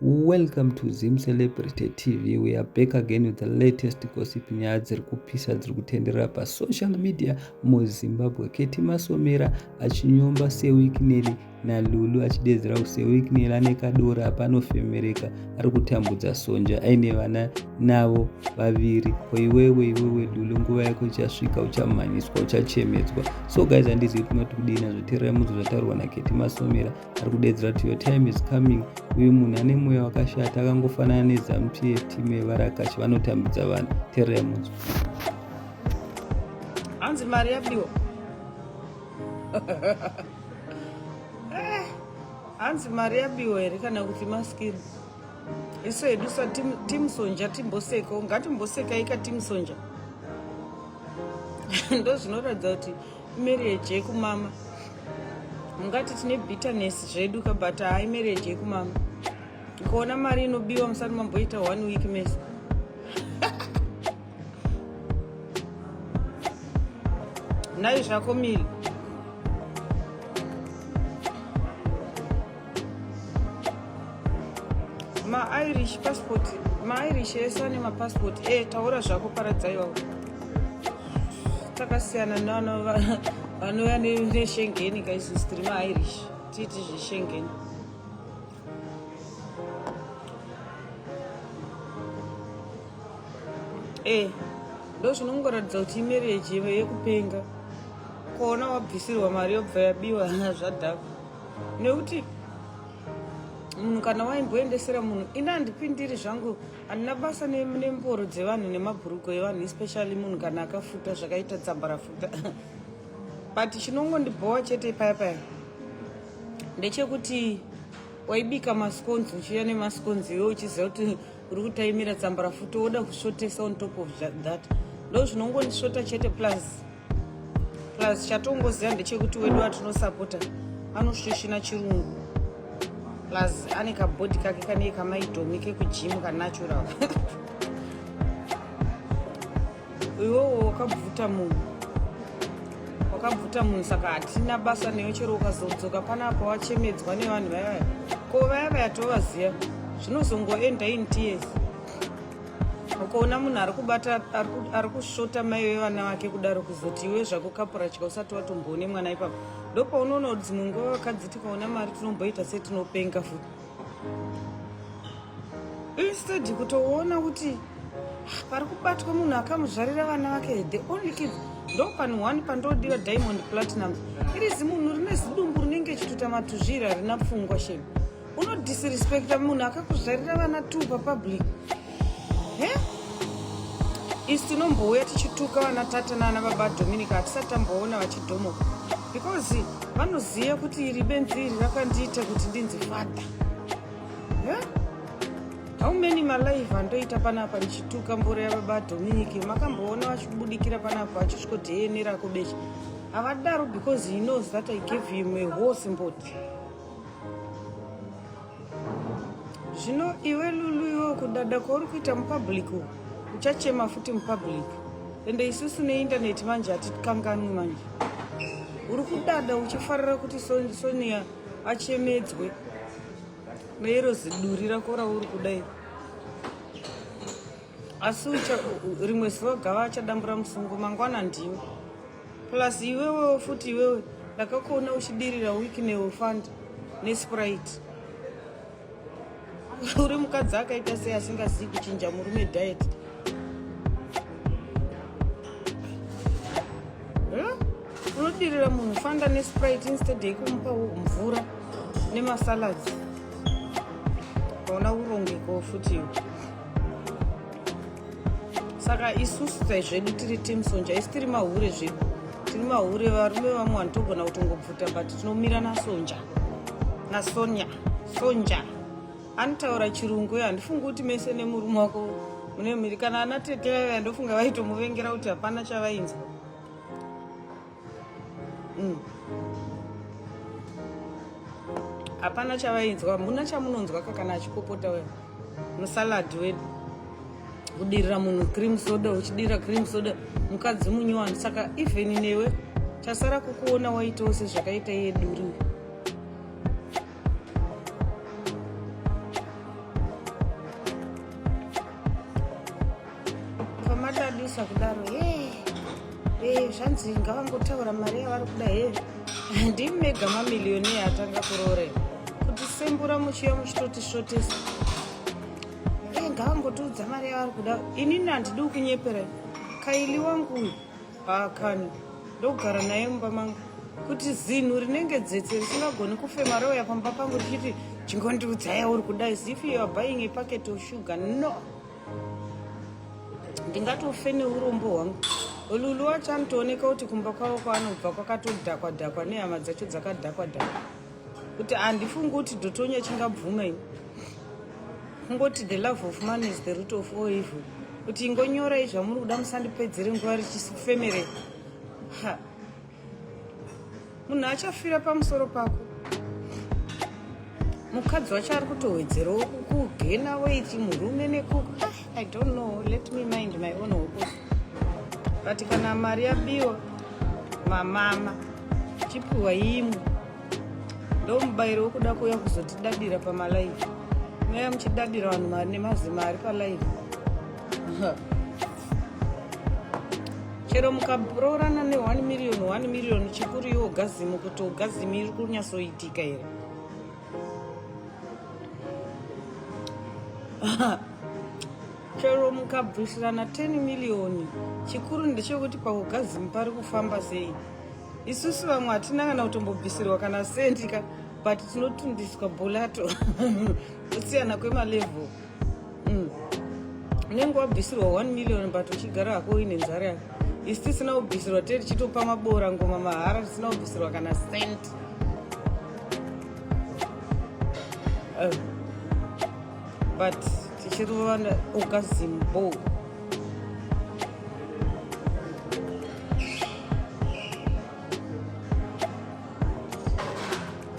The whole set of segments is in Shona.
Welcome to Zim Celebrity TV. We are back again with the latest gossip nyaya dziri kupisa dziri kutenderera pasocial media muZimbabwe. Keti Masomera achinyomba seWikneli naLulu achidedzera kuti seWikneli ane kadora panofemereka ari kutambudza Sonja aine vana navo vaviri. Ko iwewe Lulu, nguva yako ichasvika, uchamhanyiswa, uchachemedzwa. So guys, handizivi kuti kudini zvoteerera munzwi zvataurwa naKeti Masomera ari kudedzera kuti your time is coming. Uyu munhu ane mweya wakashata, akangofanana neZANU-PF timu yevarakachi vanotambudza vanhu. Teerera munzwi. Hanzi mari yabiwa. Hanzi mari yabiwa here kana kuti maskini. Isu hedu timu Sonja timboseka, ngatimboseka ika timu Sonja. Ndo zvinoratidza kuti marriage yekumama. Ungati tine bitterness zvedu but hai marriage yekumama. Kuona mari inobiwa musati mamboita 1 week mess. Nai zvako mili. Ma-Irish passport, ma-Irish ese ane mapassport. Taura zvako paradzaiwa. Takasiyana vanouya neShengeni guys, tiri ma-Irish. Titi zveShengeni. Ndo zvinongoratidza kuti marriage yekupenga. Kuona wabvisirwa mari yobva yabiwa zvadhaka. Nekuti munhu kana waimboendesera munhu, ina handipindiri zvangu, handina basa nemboro dzevanhu nemabhuruko evanhu, especially munhu kana akafuta zvakaita tsamba rafuta. But chinongondibhowa chete paya ndechekuti waibika masconzi, uchiuya nemasconzi iwe uchiziva kuti uri kutaimira tsamba rafuta, woda kusvotesa on top of that. Ndo zvinongondisvota chete plus chatongoziva ndechekuti wedu watinosapota anoshoshina chirungu. Plus ane kabhodhi kake kane kamaidomi kekujimu kanatural. Iwowo wakabvuta munhu saka hatina basa newe, chero ukazodzoka panapa wachemedzwa nevanhu vaya. Ko vaya tovaziva zvinozongoenda in tears. Ukaona munhu ari kushota mai vevana vake kudaro, kuzoti iwe zvako kapurachika usati watomboone mwana ipapo. Ndopa unoona kuti dzimwe nguva vakadzi tikaona mari tinomboita setinopenga futi. Instead kutoona kuti pari kubatwa munhu akamuzvarira vana vake, the only kids. Ndo panhu 1 pandodiwa Diamond Platinum. Irizi munhu rine zidumbu rinenge chituta matuzvira rina pfungwa shame. Unodisrespecta munhu akakuzvarira vana 2 papublic. Isi tinombouya tichituka vana tata nana baba Dominic hatisati tamboona vachidhomoka. Because vanoziva kuti iri benzi iri rakandiita kuti ndinzi father. How many malive andoita panapa ndichituka mboro yababa Dominic, makamboona vachibudikira panapa vachisvikodeyenera kubecha. Havadaro because he knows that I gave him a whole symbol. Zvino iwe Lulu, iwe kudada kwauri kuita mupublic, uchachema futi mupublic. Ende isusu neinternet manje hatikanganwi manje. Uri kudada uchifarira kuti Sonia achemedzwe neiro ziduri rako rauri kudai. Asi rimwe zuva gava achadambura musungu, mangwana ndiwe. Plus iwewe futi iwewe ndakakuona uchidirira Wikneli fund neSprite. Uri mukadzi akaita sei asingazivi kuchinja murume diet. Unodirira munhu fanda neSprite instead yekumupa mvura nemasaladzi. Kaona urongeko futi. Saka isusu zvedu tiri timu Sonja, isi tiri mahure zvedu. Tiri mahure, varume vamwe vanotogona kutongobvuta, but tinomira naSonja. naSonia. Sonja anotaura chirungu, handifungi kuti mese nemurume wako mune mhiri. Kana ana tete vaya ndofunga vaitomuvengera kuti hapana chavainzwa. Hapana chavainzwa, muna chamunonzwa kana achikopota wewe musaladi wedu. Kudirira munhu cream soda, uchidirira cream soda mukadzi munyowani. Saka even newe chasara kukuona waitawo sezvakaita iye duri. vanodusa kudaro zvanzi ngavangotaura mari yavari kuda ndimi mega mamiliyoni atanga kuroora kuti sembura muchiya muchitoti svotesa ngavangotiudza mari yavari kuda. Inini handidi kunyepera. Kaili wangu uyu haakani ndogara naye mumba mangu kuti zinhu rinenge dzetse risingagoni kufema rouya pamba pangu richiti chingondiudzai yauri kuda. If you are buying a packet of sugar, no, ndingatofe neurombo hwangu. Lulu wacho anotooneka kuti kumba kwavo kwaanobva kwakatodhakwa nehama dzacho dzakadhakwa kuti handifungi kuti Dhotonya chingabvuma ini. Kungoti the love of money is the root of all evil. Kuti ingonyorai zvamuri kuda musandipedzere nguva richifemere. Munhu achafira pamusoro pako. Mukadzi wacho ari kutowedzerawo kugena weight murume nekuku. I don't know, let me mind my own work. But kana mari yabiwa mamama chipiwa imwe ndomubayiro wokuda kuuya kuzotidadira pamalaivi. Mweya muchidadira vanhu mari nemazima ari palaivi. Chero mukaroorana ne1 million chikuru iwo gazimu kuti gazimu iri kunyatsoitika here. Chero mukabvisirana 10 million chikuru ndechekuti pakugazimu pari kufamba sei. Isusu vamwe hatina kana kutombobvisirwa kana sendika, but tinotundiswa bolato kusiyana kwemalevel. Unenge wabvisirwa 1 million but uchigara hako uine nzara yako. Isi tisina kubvisirwa tichitopa mabora ngoma mahara, tisina kubvisirwa kana cent. But tichirovana ukazimbo.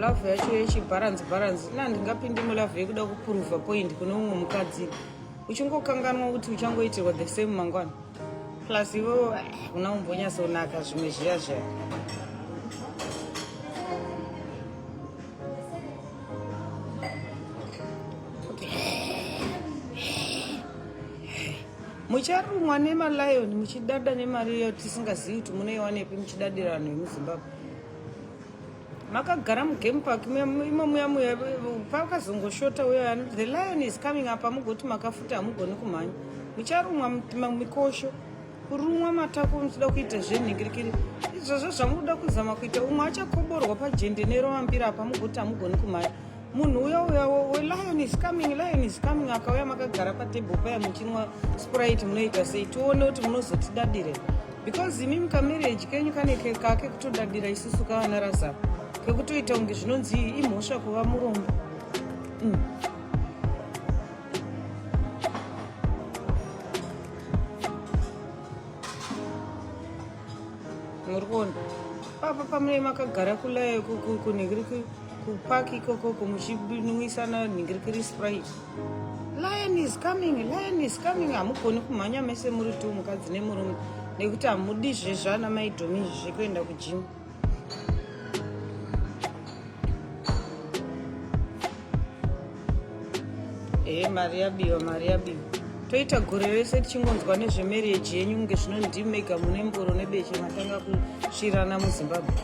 Love yacho yechibalance ndingapindi mulove yekuda kuprova point kune umwe mukadzi uchingokanganwa kuti uchangoitirwa the same mangwana plus ivo una umbonyatsonaka zvimwe zviya mucharumwa nemalayoni muchidada nemari iyo tisingazivi kuti munoiwanepi muchidadira vanhu vemuzimbabwe. Makagara mugame park muya pakazongoshota uyo anoti the lion is coming up, amugoti makafuta hamugoni kumhanya. Mucharumwa mikosho, kurumwa matako muchida kuita zvenhingirikiri. Izvozvo zvamunoda kuzama kuita. Umwe achakoborwa pajende neroambira apa mugoti hamugoni kumhanya. Munhu uya lion is coming akauya makagara patable paya muchinwa Sprite munoita sei tione kuti munozotidadire. Because imi mukamarriage kenyu kane kake kutodadira isusu kavana razava kekutoita unge zvinonzi imhosva kuva murombo. Muri kuona papa pamune makagara kulayo kunhingiriki kupaki ikokoko muchinwisana nhingirikiri Sprite. Lion is coming hamugoni kumhanya mese muri tu mukadzi nemurume nekuti hamudi zvezvana maidhomi zvekuenda kujimu. Mari yabiwa toita gore rese tichingonzwa nezvemarriage yenyu kunge zvino ndimega mune mboro nebeche matanga kusvirana muZimbabwe.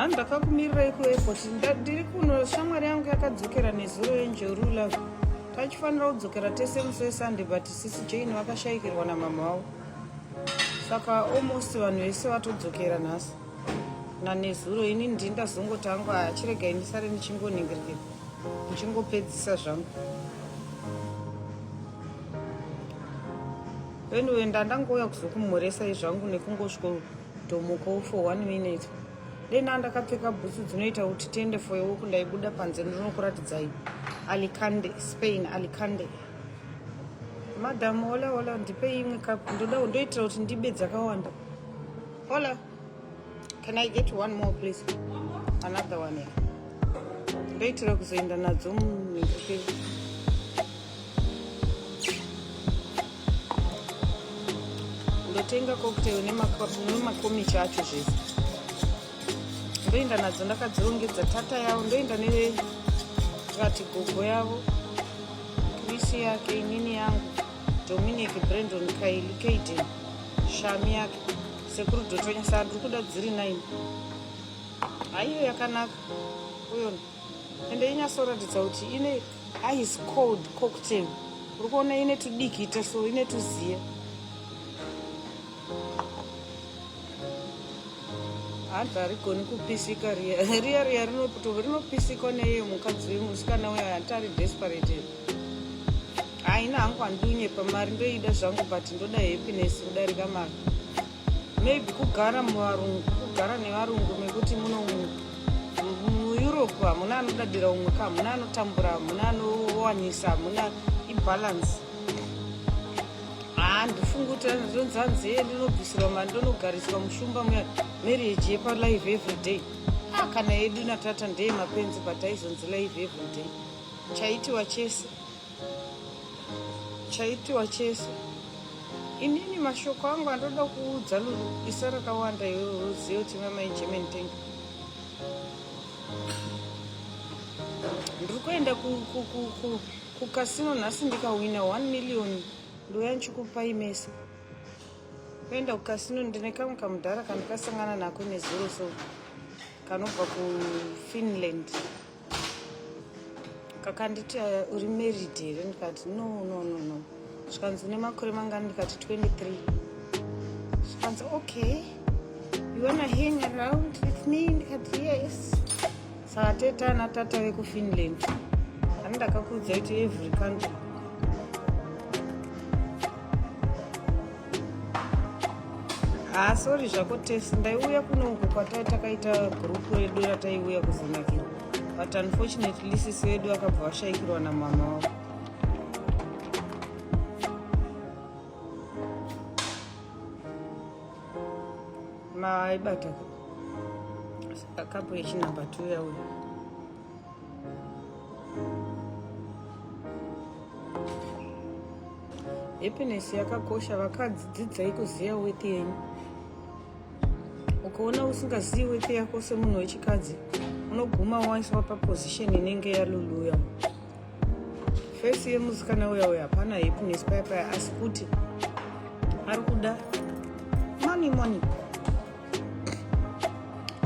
Ndakakumirirai kuairport ndiri kuno. Shamwari yangu yakadzokera nezuro yenjorula. Tachifanira kudzokera tese musi weSunday but sisi Jane vakashayikirwa namama wavo, saka almost vanhu vese vatodzokera nhasi nanezuro. Ini ndindazongotanga chirega ndisare ndichingonhingirikira ndichingopedzisa zvangu. Anyway, ndandangouya kuzokumhoresai zvangu nekungosvikotomukawo for 1 minute. Dena ndakapfeka bhutsu dzinoita kuti tiende for a walk. Ndaibuda panze ndinokuratidzai Alicante, Spain, Alicante. Madam, hola, ndipe imwe cup. Ndoitira kuti ndibe dzakawanda. Hola, can I get one more please? Another one here. Ndoitira kuzoenda nadzo munhingirikiri. Ndotenga cocktail nemakomichi acho zvese. ndoenda nadzo ndakadzirongedza tata yavo, ndoenda nevati gogo yavo, Krisi yake, inini yangu, Dominic, Brandon, Kaili, Kaden, Shami yake, sekuru Dotonya. Saka ndiri kuda dziri 9. Haiyo yakanaka uyona, ende inyasoratidza kuti ine ice cold cocktail. Uri kuona ine tudikita, so ine tuziya. Hanzi harigoni kupisika riya rinopisika neiyo mukadzi wemusikana uya hatari desperate. Haina hangu handinyepa mari, ndoida zvangu but ndoda happiness kudarika mari. Maybe kugara nevarungu mekuti muno muEurope hamuna anodadira umwe, hamuna anotambura, hamuna anowanisa, hamuna ibalance. Ndifunguta ndonza nzee ndinobvisirwa mari, ndonogariswa mushumba muya marriage yepalive everyday. Kana yedu natata ndeye mapenzi but aizonzi live everyday. Chaitiwa chese. Inini mashoko angu andoda kuudza Lulu isa rakawanda iwewe uzive kuti mama iGerman tank. Ndiri kuenda kukasino nhasi ndikawina 1 million. Ndoya nchikupa imese. Kuenda kukasino ndine kamwe kamudhara kandikasangana nako nezuro, so kanobva kuFinland. Kakanditi uri married here, ndikati no. Zvikanzi une makore mangani, ndikati 23. Zvikanzi okay, you wanna hang around with me? Ndikati yes. Saka tetana tata vekuFinland. Ani ndakakuudza kuti every country. Sorry zvako tesi, ndaiuya kunoku kwatai takaita gurupu redu rataiuya kuzonakira, but unfortunately sisi wedu akabva vashayikirwa namama wavo. Maibata saka kapu yechinamba 2 yauya. Happiness yakakosha. Vakadzi dzidzai kuziva worth yenyu. Ukaona usingazivi worth yako semunhu wechikadzi, unoguma waiswa paposition inenge yaluluya. Face yemusikana uya hapana happiness paya, asi kuti ari kuda money.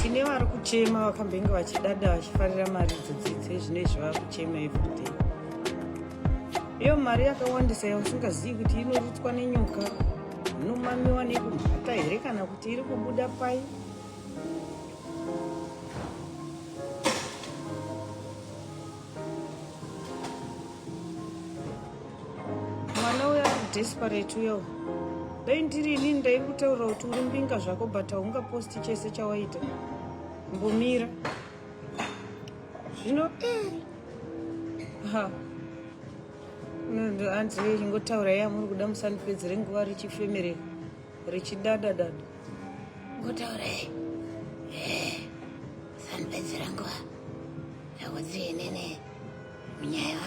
Tine vari kuchema vakambenga vachidada vachifarira mari dzidzidze zvinezvi vava kuchema everyday. Iyo mari yakawandisa yausingazivi kuti inorutswa nenyoka, inomamiwa nekumhata here kana kuti iri kubuda pai. Mwana uya ari desperate uya. Dai ndiri inini ndairi kutaura kuti uri mbinga zvako but haungaposti chese chawaita. Mbomira zvino hanzi ingotaura iya muri kuda musandipedzere nguva richifemere richidada. Ngotaura sandipedzera nguva yakudziye nene munyaya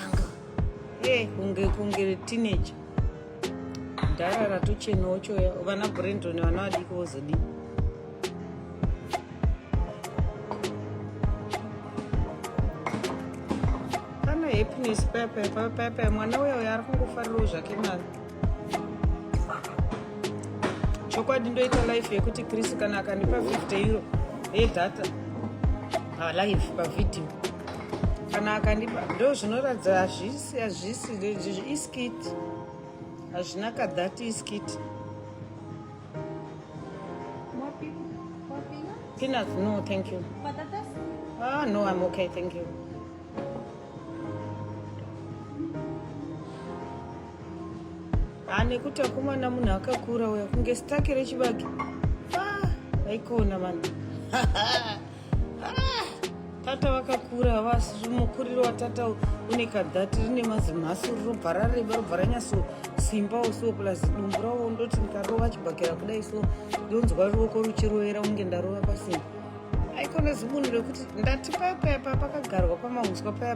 wangu kunge teenager. Dhara ratochenawo choya vana Brandon vana vadiki vozodii. Kana happiness paya mwana uya ari kungofarirawo zvake mari. Chokwadi ndoita life yekuti Chris kana akandipa 50 euro yedhata live pavidhio, kana akandipa ndo zvinoratidza hazvisi iskiti, hazvina kadhati iskiti. Peanuts? No, thank you. Patatas? No, I'm okay, thank you. Nekuti akomana munhu akakura uya kunge staki rechibage. Vaikona mani. Tata vakakura havasi mukuriro watata une kadhati rine mazimhasu robva rareba robva ranyaso simba usiwo plus dumbu rawo ndoti ndikarova chibhakera kudai so ndonzwa ruoko ruchirovera unge ndarova pasimba. Aikona zimunhu rekuti ndati paya pakagarwa pamahuswa paya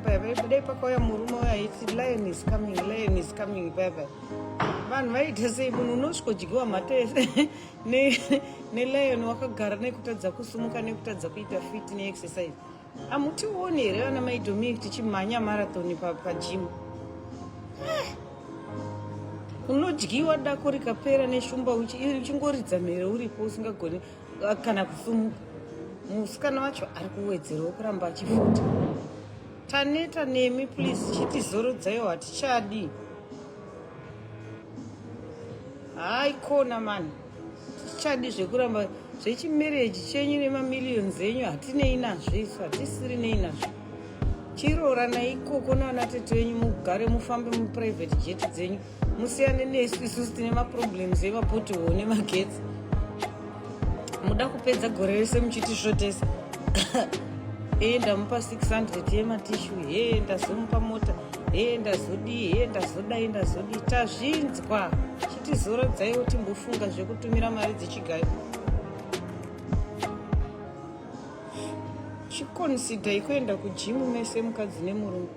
dai pakauya murume uya aiti lion is coming paya. vanhu vaita sei? Munhu unosvikodyiwa matese nelion wakagara nekutadza kusumuka nekutadza kuita fit neexercise. Hamutioni here vana maidomik tichimhanya marathoni pajimu? Unodyiwa dako rikapera neshumba uchingoridza mhere uripo usingagoni kana kusumuka. Musikana wacho ari kuwedzerawo kuramba achifuta. Taneta nemi please, chitizorodzaiwo hatichadi. Haikona mani, tichadi zvekuramba zvechimereji chenyu nemamiliyoni enyu hatinei nazvo isu, hatisiri nei nazvo. Chiroranai ikoko nana tete wenyu mugare mufambe muprivate jet dzenyu. Musiyane nesu isusu tine maproblems emapotiho nemagetsi. Muda kupedza gore rese muchitisvotesa. Ndamupa 600 yematishu, ndazomupa mota, ndazodii, ndazodii. Tazvinzwa. Chitizorodzaiwo timbofunga zvekutumira mari dzichigayo. Chikonsidai kuenda kujimu mese mukadzi nemurume.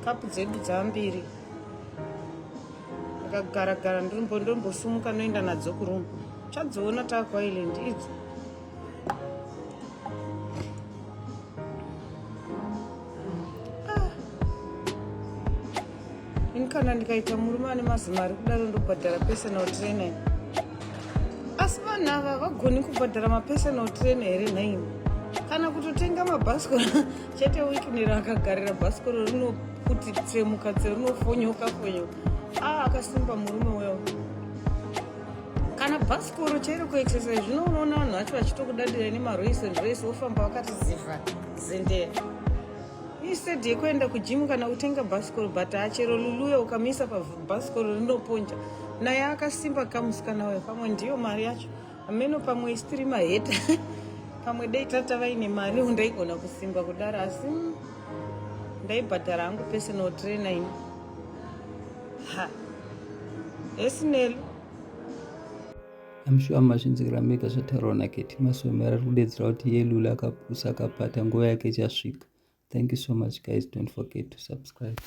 Kapu dzedu dzambiri. Ndakagara ndombosumuka noenda nadzo kurume. Chadziona takuisland idzo. Kana ndikaita murume ane mazimari kudaro ndobhadhara personal trainer. Asi vanhu ava vagoni kubhadhara mapersonal trainer here nhaini? Kana kutotenga mabhasikoro chete weekend akagarira bhasikoro rinokuti tsemuka rinofonyoka. Akasimba murume wewo. Kana bhasikoro chero kuexercise zvino unoona vanhu vacho vachitokudadira nemaroisi and race wofamba wakati ziva zendeya. Instead yekuenda kujimu kana kutenga bhasikoro, but achero luluya ukamisa pabhasikoro rinoponja. Naye akasimba kamusikana wayo, pamwe ndiyo mari yacho. Ameno pamwe isitiri maheta. Pamwe dei tata vaine mari undaigona kusimba kudaro, asi ndaibhadhara hangu personal trainer ini. Esinelo. I'm sure mazvinzikira mega zvataurwa naKeti Masomera ari kudedzera kuti Yelula akapusa akapata nguva yake ichasvika. Thank you so much guys, don't forget to subscribe.